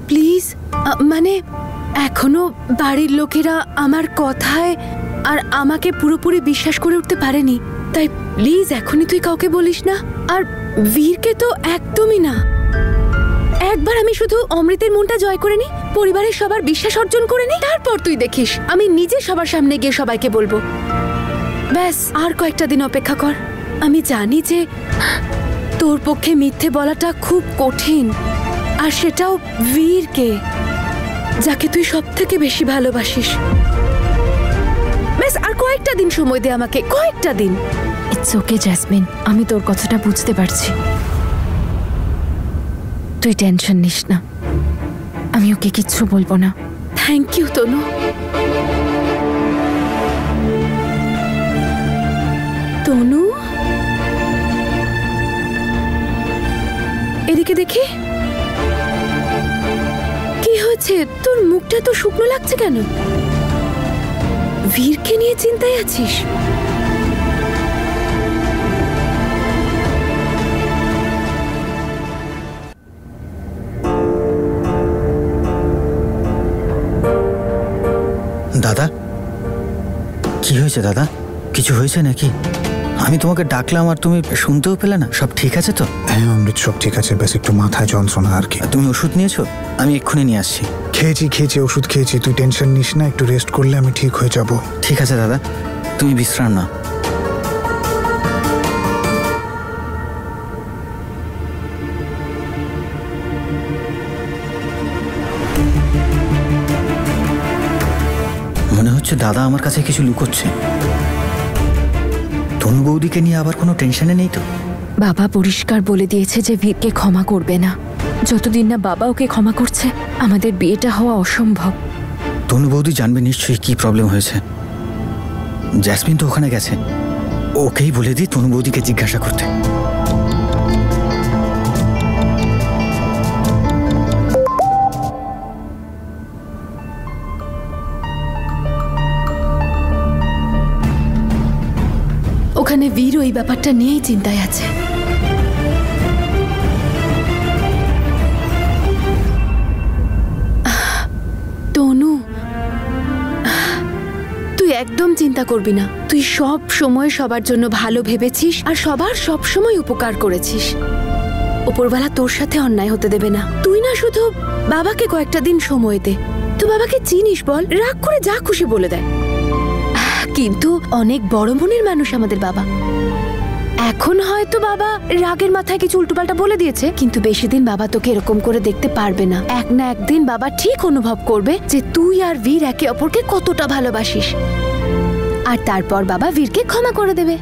Please, মানে এখনো বাড়ির লোকেরা আমার কথায় আর আমাকে পুরোপুরি বিশ্বাস করে উঠতে পারেনি, তাই প্লিজ এখনই তুই কাউকে বলিস না। আর বীরকে তো একদমই না। একবার আমি শুধু অমৃতের মনটা জয় করে নি, পরিবারের সবার বিশ্বাস অর্জন করে নি, তারপর তুই দেখিস আমি নিজে সবার সামনে গিয়ে সবাইকে বলবো। ব্যাস আর কয়েকটা দিন অপেক্ষা কর। আমি জানি যে তোর পক্ষে মিথ্যে বলাটা খুব কঠিন, আর সেটাও বীরকে, যাকে তুই সব থেকে বেশি ভালোবাসিস। ব্যাস আর কয়েকটা দিন সময় দে আমাকে, কয়েকটা দিন। ইটস ওকে জ্যাসমিন, আমি তোর কথাটা বুঝতে পারছি। তুই টেনশন নিস না, আমি ওকে কিচ্ছু বলবো না। থ্যাংক ইউ তনু। তনু, এদিকে দেখি, কি হয়েছে? তোর মুখটা তো শুকনো লাগছে কেন? বীরকে নিয়ে চিন্তায় আছিস? দাদা, কি হয়েছে দাদা? কিছু হয়েছে নাকি? আমি তোমাকে ডাকলাম আর তুমি শুনতেও পেলে না। সব ঠিক আছে তো? হ্যাঁ অমৃত, সব ঠিক আছে, ব্যাস একটু মাথায় যন্ত্রণা আর কি। তুমি ওষুধ নিয়েছো? আমি এক্ষুনি নিয়ে আসছি। খেয়েছি, ওষুধ খেয়েছি। তুই টেনশন নিস না, একটু রেস্ট করলে আমি ঠিক হয়ে যাব। ঠিক আছে দাদা, তুমি বিশ্রাম নাও। মনে হচ্ছে দাদা আমার কাছে কিছু লুকোচ্ছে। তনু বৌদিকে নিয়ে আবার কোনো টেনশনে নেই তো? বাবা পরিষ্কার বলে দিয়েছে যে বীরকে ক্ষমা করবে না। যতদিন না বাবা ওকে ক্ষমা করছে আমাদের বিয়েটা হওয়া অসম্ভব। তনু বৌদি জানবে নিশ্চয়ই কি প্রবলেম হয়েছে। জ্যাসমিন তো ওখানে গেছে, ওকেই বলে দিই তনু বৌদিকে জিজ্ঞাসা করতে। ওখানে বীর ওই ব্যাপারটা নিয়েই চিন্তায় আছে। তনু, তুই একদম চিন্তা করবি না। তুই সব সময় সবার জন্য ভালো ভেবেছিস আর সবার সব সময় উপকার করেছিস। উপরওয়ালা তোর সাথে অন্যায় হতে দেবে না। তুই না শুধু বাবাকে কয়েকটা দিন সময় দে। তুই বাবাকে চিনিস বল, রাগ করে যা খুশি বলে দেয়, কিন্তু অনেক বড় মনের মানুষ আমাদের বাবা। এখন হয়তো বাবা রাগের মাথায় কিছু উল্টোপাল্টা বলে দিয়েছে, কিন্তু বেশি দিন বাবা তোকে এরকম করে দেখতে পারবে না। এক না একদিন বাবা ঠিক অনুভব করবে যে তুই আর বীর একে অপরকে কতটা ভালোবাসিস, আর তারপর বাবা বীরকে ক্ষমা করে দেবে।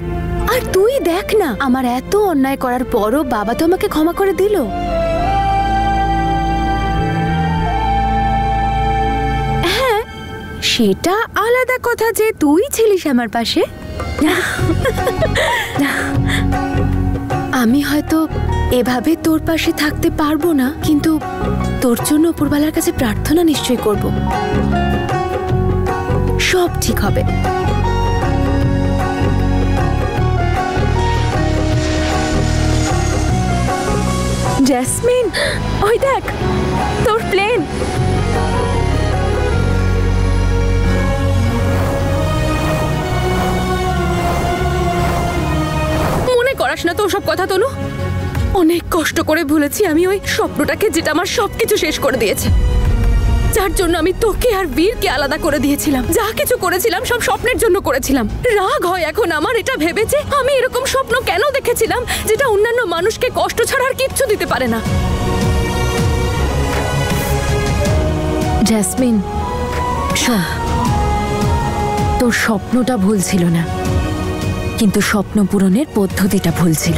আর তুই দেখ না, আমার এত অন্যায় করার পরও বাবা তো আমাকে ক্ষমা করে দিল। হ্যাঁ, সেটা আলাদা কথা যে তুই ছিলিস আমার পাশে। আমি হয়তো এভাবে তোর পাশে থাকতে পারবো না, কিন্তু তোর জন্য উপরওয়ালার কাছে প্রার্থনা নিশ্চয়ই করব। সব ঠিক হবে। জ্যাসমিন, ওই দেখ তোর প্লেন। করাস না তো সব কথা তনু। অনেক কষ্ট করে ভুলেছি আমি ওই স্বপ্নটাকে, যেটা আমার সবকিছু শেষ করে দিয়েছে, যার জন্য আমি তোকে আর বীরকে আলাদা করে দিয়েছিলাম। যা কিছু করেছিলাম সব স্বপ্নের জন্য করেছিলাম। রাগ হয় এখন আমার এটা ভেবেছে আমি এরকম স্বপ্ন কেন দেখেছিলাম যেটা অন্যান্য মানুষকে কষ্ট ছাড়া আর কিচ্ছু দিতে পারে না। জ্যাসমিন শোন, তোর স্বপ্নটা ভুল ছিল না, কিন্তু স্বপ্ন পূরণের পদ্ধতিটা ভুল ছিল।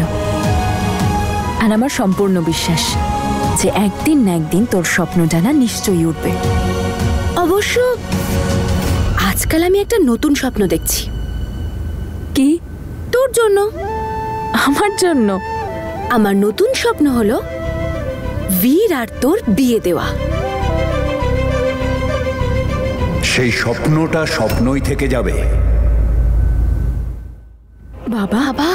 আর আমার সম্পূর্ণ বিশ্বাস যে একদিন না একদিন তোর স্বপ্নটা না নিশ্চয়ই উঠবে। অবশ্য আজকাল আমি একটা নতুন স্বপ্ন দেখছি। কি? তোর জন্য। আমার জন্য? আমার নতুন স্বপ্ন হলো বীর আর তোর বিয়ে দেওয়া। সেই স্বপ্নটা স্বপ্নই থেকে যাবে। বাবা, বাবা,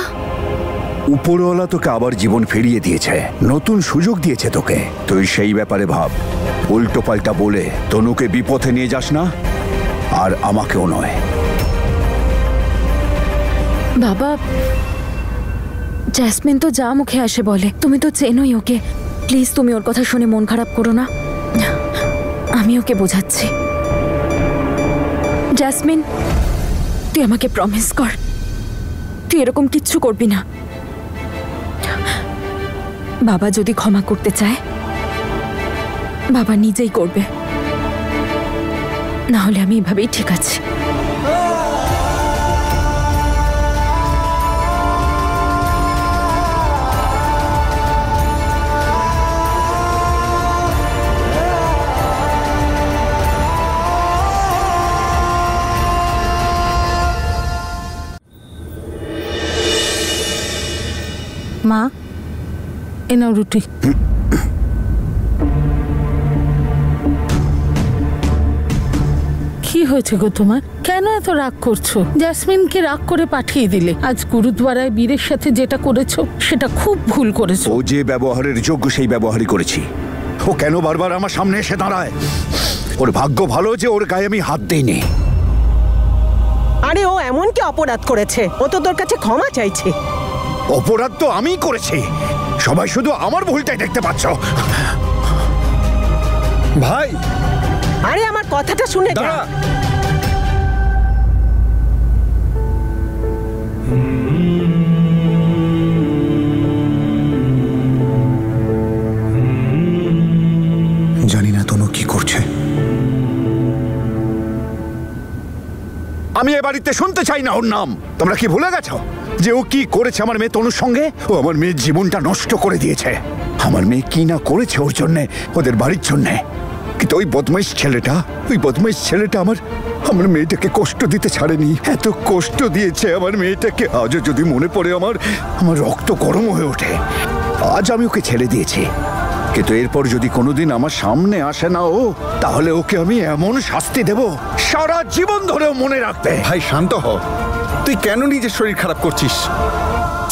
উপরওয়ালা তোকে আবার জীবন ফিরিয়ে দিয়েছে, নতুন সুযোগ দিয়েছে তোকে। তুই সেই ব্যাপারে ভাব, উল্টো পাল্টা বলে তনুকে বিপথে নিয়ে যাস না, আর আমাকেও নয়। বাবা, জ্যাসমিন তো যা মুখে আসে বলে, তুমি তো চেনোই ওকে। প্লিজ তুমি ওর কথা শুনে মন খারাপ করো না, আমি ওকে বোঝাচ্ছি। জ্যাসমিন, তুই আমাকে প্রমিস কর, তুই এরকম কিচ্ছু করবি না। বাবা যদি ক্ষমা করতে চায়, বাবা নিজেই করবে, না হলে আমি এভাবেই ঠিক আছি। মা, এ নাও রুটি। কি হয়েছে গো তোমার? কেন এত রাগ করছো? জ্যাসমিনকে রাগ করে পাঠিয়ে দিলে। আজ গুরুদ্বারায় বীরের সাথে যেটা করেছো সেটা খুব ভুল করেছো। ও যে ব্যবহারের যোগ্য সেই ব্যবহারই করেছি। ও কেন বারবার আমার সামনে এসে দাঁড়ায়? ওর ভাগ্য ভালো যে ওর গায়ে আমি হাত দিইনি। আরে ও এমন কি অপরাধ করেছে? ও তো তোর কাছে ক্ষমা চাইছে। অপরাধ তো আমিই করেছি, সবাই শুধু আমার ভুলটাই দেখতে পাচ্ছ। ভাই, আরে আমার কথাটা শুনে যা। দাঁড়া। জানি না তনু কি করছে। আমি এ বাড়িতে শুনতে চাই না ওর নাম। তোমরা কি ভুলে গেছো যে ও কি করেছে আমার মেয়ে তনুর সঙ্গে? ও আমার মেয়ের জীবনটা নষ্ট করে দিয়েছে। আমার মেয়ে কি না করেছে ওর জন্যে, ওদের বাড়ির জন্যে। কিন্তু ওই বদমাইশ ছেলেটা আমার মেয়েটাকে কষ্ট দিতে ছাড়েনি। এত কষ্ট দিয়েছে আমার মেয়েটাকে, আজও যদি মনে পড়ে আমার রক্ত গরম হয়ে ওঠে। আজ আমি ওকে ছেড়ে দিয়েছি, কিন্তু এরপর যদি কোনোদিন আমার সামনে আসে না ও, তাহলে ওকে আমি এমন শাস্তি দেব সারা জীবন ধরেও মনে রাখবে। ভাই শান্ত হ। তুই কেন নিজের শরীর খারাপ করছিস?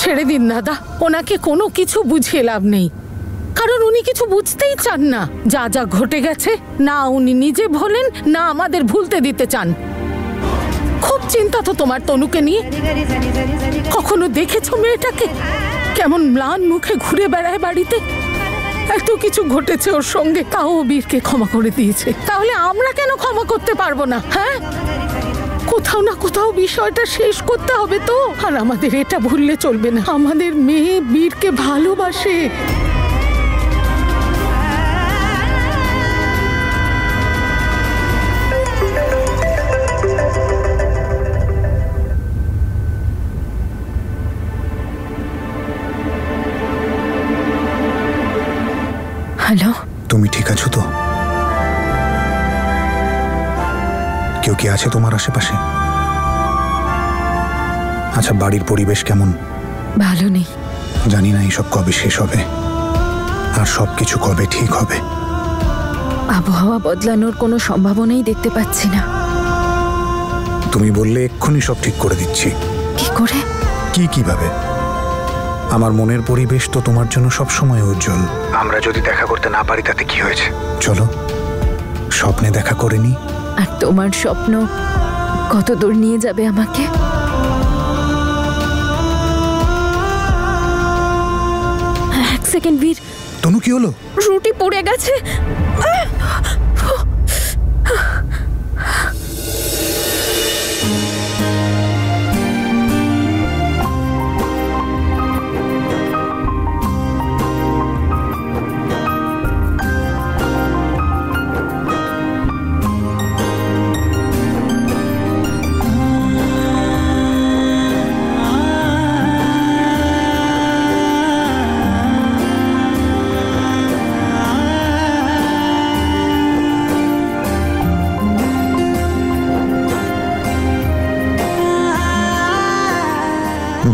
ছেড়ে দিন দাদা, ওনাকে কোনো কিছু বুঝিয়ে লাভ নেই, কারণ উনি কিছু বুঝতেই চান না। যা যা ঘটে গেছে না উনি নিজে ভোলেন, না আমাদের ভুলতে দিতে চান। খুব চিন্তা তো তোমার তনুকে নিয়ে। কখনো দেখেছো মেয়েটাকে কেমন ম্লান মুখে ঘুরে বেড়ায় বাড়িতে? এত কিছু ঘটেছে ওর সঙ্গে, তাও বীরকে ক্ষমা করে দিয়েছে। তাহলে আমরা কেন ক্ষমা করতে পারবো না? হ্যাঁ, কোথাও না কোথাও বিষয়টা শেষ করতে হবে তো। আর আমাদের এটা ভুললে চলবে না, আমাদের মেয়ে বীরকে ভালোবাসে। হ্যালো, তুমি ঠিক আছো তো? কেউ কি আছে তোমার আশেপাশে? আচ্ছা, বাড়ির পরিবেশ কেমন? ভালো নেই। জানি না এইসব কবে শেষ হবে, আর সবকিছু কবে ঠিক হবে। আবহাওয়া বদলানোর কোনো সম্ভাবনাই দেখতে পাচ্ছি না। তুমি বললে এক্ষুনি সব ঠিক করে দিচ্ছি। কি করে? কিভাবে? আমার মনের পরিবেশ তো তোমার জন্য সবসময় উজ্জ্বল। আমরা যদি দেখা করতে না পারি তাতে কি হয়েছে? চলো স্বপ্নে দেখা করে নি। আর তোমার স্বপ্ন কত দূর নিয়ে যাবে আমাকে? এক সেকেন্ড বীর। তনু, কি হলো? রুটি পড়ে গেছে।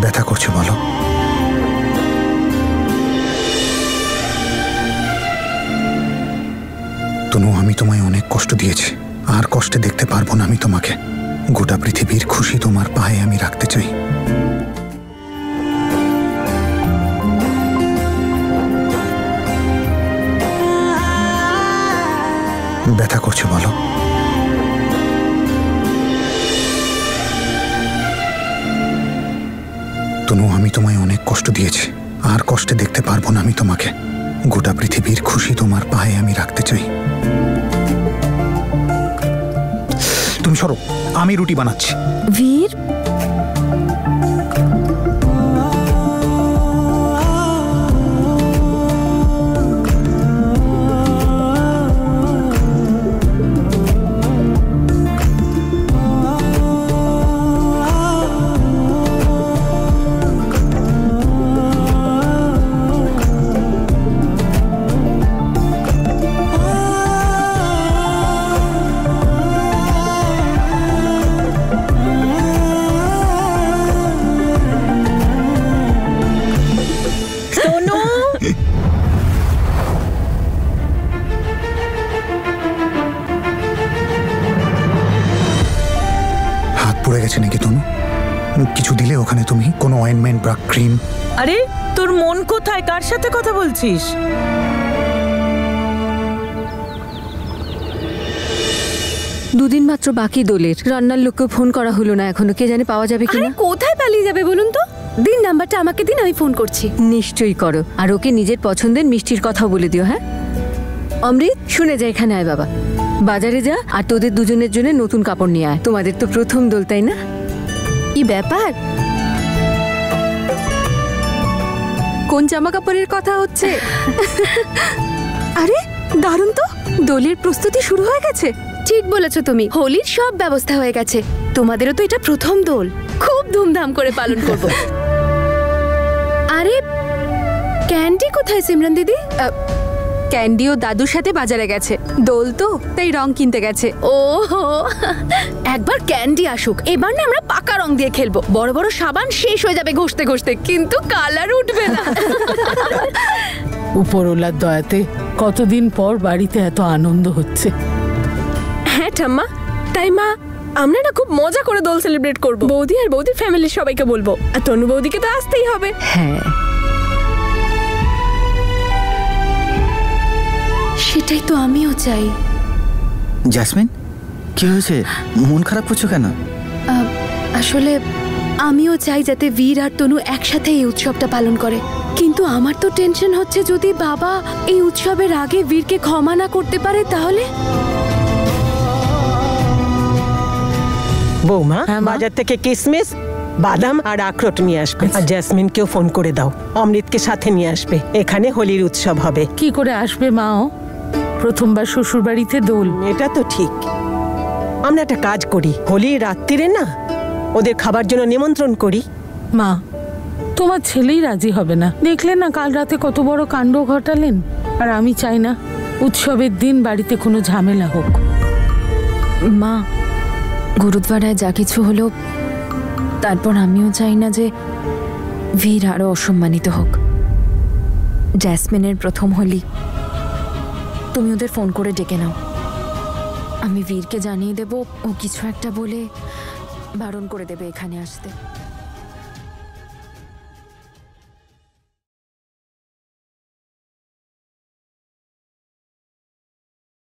ব্যথা করছে বলো? তনু, আমি তোমায় অনেক কষ্ট দিয়েছি, আর কষ্টে দেখতে পারবো না আমি তোমাকে। গোটা পৃথিবীর খুশি তোমার পায়ে আমি রাখতে চাই। ব্যথা করছে বলো? তনু, আমি তোমায় অনেক কষ্ট দিয়েছি, আর কষ্টে দেখতে পারবো না আমি তোমাকে। গোটা পৃথিবীর খুশি তোমার পায়ে আমি রাখতে চাই। তুমি সরো, আমি রুটি বানাচ্ছি। বীর, পড়ে গেছে নাকি তনু? কিছু দিলে ওখানে তুমি? কোনো অয়েন্টমেন্ট বা ক্রিম? আরে তোর মন কোথায়? কার সাথে কথা বলছিস? দুদিন মাত্র বাকি দোলের। রান্নার লোককে ফোন করা হলো না এখনো, কে জানে পাওয়া যাবে আরে কিনা। কোথায় পালিয়ে যাবে বলুন তো? দিন নাম্বারটা আমাকে দিন, আমি ফোন করছি। নিশ্চয়ই করো, আর ওকে নিজের পছন্দের মিষ্টির কথাও বলে দিও। হ্যাঁ অমৃত, শুনে যা, এখানে আয় বাবা। বাজারে যা আর তোদের দুজনের জন্য নতুন কাপড় নিয়ে আয়। তোমাদের তো প্রথম দোল, তাই না? কি ব্যাপার? কোন জামা কাপড়ের কথা হচ্ছে? আরে দারুণ তো, দোলের প্রস্তুতি শুরু হয়ে গেছে। ঠিক বলেছো তুমি, হোলির সব ব্যবস্থা হয়ে গেছে। তোমাদেরও তো এটা প্রথম দোল, খুব ধুমধাম করে পালন করব। আরে ক্যান্ডি কোথায় সিমরান দিদি? ক্যান্ডি ও দাদুর সাথে বাজারে গেছে, দোল তো তাই রং কিনতে গেছে। ওহো, একবার ক্যান্ডি আসুক, এবার না আমরা পাকা রং দিয়ে খেলবো। বড় বড় সাবান শেষ হয়ে যাবে ঘষতে ঘষতে, কিন্তু কালার উঠবে না। উপরওয়ালার দয়াতে কতদিন পর বাড়িতে এত আনন্দ হচ্ছে। হ্যাঁ ঠাম্মা, তাই মা আমরা না খুব মজা করে দোল সেলিব্রেট করব। বৌদি আর বৌদির ফ্যামিলির সবাইকে বলবো, আর তনু বৌদিকে তো আসতেই হবে। হ্যাঁ, সেটাই তো আমিও চাই। জ্যাসমিন, কি হয়েছে? মন খারাপ করছো কেন? আসলে আমিও চাই যাতে বীর আর তনু একসাথে এই উৎসবটা পালন করে, কিন্তু আমার তো টেনশন হচ্ছে যদি বাবা এই উৎসবের আগে বীরকে ক্ষমা না করতে পারে তাহলে। বৌমা, হ্যাঁ, মা? বাজার থেকে কিশমিশ, বাদাম আর আখরোট নিয়ে আসবে। আর জেসমিনকেও ফোন করে দাও, অমৃতকে সাথে নিয়ে আসবে। এখানে হোলির উৎসব হবে। কি করে আসবে মাও? প্রথমবার শ্বশুর বাড়িতে দোল। এটা তো ঠিক। আমরা একটা কাজ করি, হোলির রাত্রিরে না ওদের খাবার জন্য নিমন্ত্রণ করি। মা, তোমার ছেলেই রাজি হবে না। দেখলেন না কাল রাতে কত বড় কাণ্ড ঘটালেন। আর আমি চাই না উৎসবের দিন বাড়িতে কোনো ঝামেলা হোক। মা, গুরুদ্বারায় যা কিছু হলো, তারপর আমিও চাই না যে বীর আরো অসম্মানিত হোক। জ্যাসমিনের প্রথম হোলি, তুমি ওদের ফোন করে ডেকে নাও। আমি বীরকে জানিয়ে দেব, ও কিছু একটা বলে বারণ করে দেবে এখানে আসতে।